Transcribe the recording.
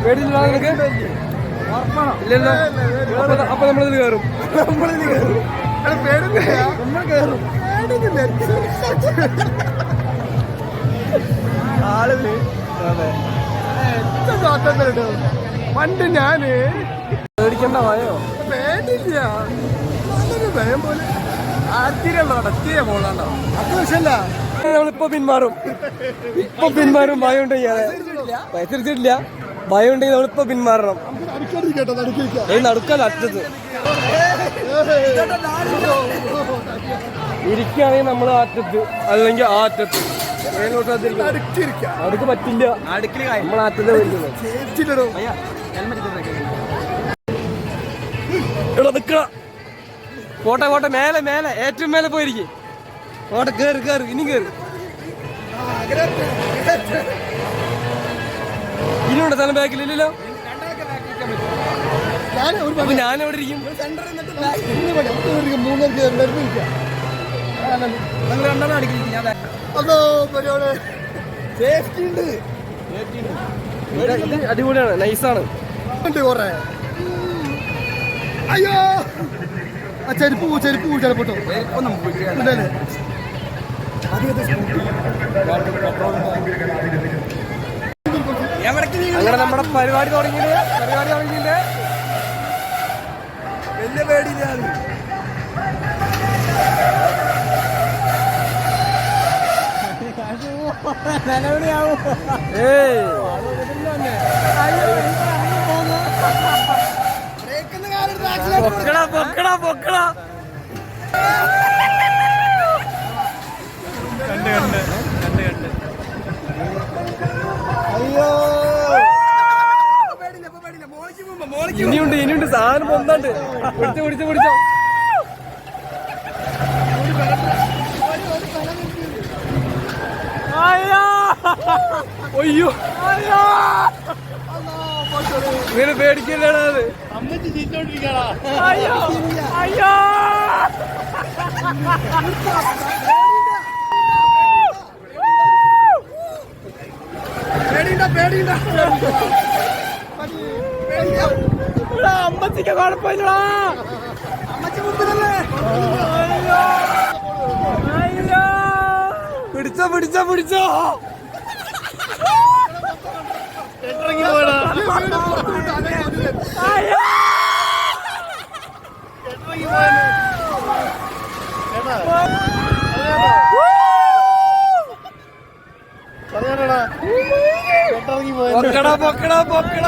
പേടിയില്ല നിനക്ക്? ഇല്ലല്ലോ. അപ്പൊ നമ്മളിത് കയറും. പണ്ട് ഞാന് പേടിക്കണ്ട ഭയോ പേടില്ല, നല്ലൊരു ഭയം പോലെ അത്തിരണ്ടോ പോകണ്ടോ. അത് വിഷയല്ല, നമ്മളിപ്പോ പിന്മാറും. ഇപ്പൊ പിന്മാറും. ഭയം ഉണ്ടെങ്കിൽ തിരിച്ചിട്ടില്ല. ഭയം ഉണ്ടെങ്കിൽ നമ്മളിപ്പോ പിന്മാറണം. നടുക്കല്ല, അറ്റത്ത് ഇരിക്കുകയാണെങ്കിൽ നമ്മൾ ആ അറ്റത്ത്, അല്ലെങ്കിൽ ആ അറ്റത്ത്. അടുക്ക് പറ്റില്ല, നമ്മൾ അറ്റത്ത് വരുന്നത്. ഇവിടെ നിക്ക. പോട്ടെ പോട്ടെ, മേലെ മേലെ, ഏറ്റവും മേലെ പോയിരിക്കും. പോട്ടെ, കേറ് കേറ്, ഇനി കേറ്. ഇനിയുണ്ട് സ്ഥലം ബാക്കിലില്ലല്ലോ. അപ്പൊ ഞാനെവിടെ ഇരിക്കും? അടിപൊളിയാണ്, നൈസാണ്. അയ്യോ, ആ ചെരുപ്പ് ചിലപ്പോട്ടോ. അങ്ങനെ നമ്മുടെ പരിപാടി തുടങ്ങിയിട്ട് വലിയ പേടിയില്ല. പൊക്കടാ പൊക്കടാ. അയ്യോ, ഇനിയുണ്ട് സാധനം പൊന്താണ്ട്. പിടിച്ചോ. അയ്യോ, ഇങ്ങനെ പേടിക്കല്ലാണ് അത്. അയ്യോ അമ്മച്ചിക്ക് കുഴപ്പമില്ലടാ. പിടിച്ചോ. പൊക്കടാ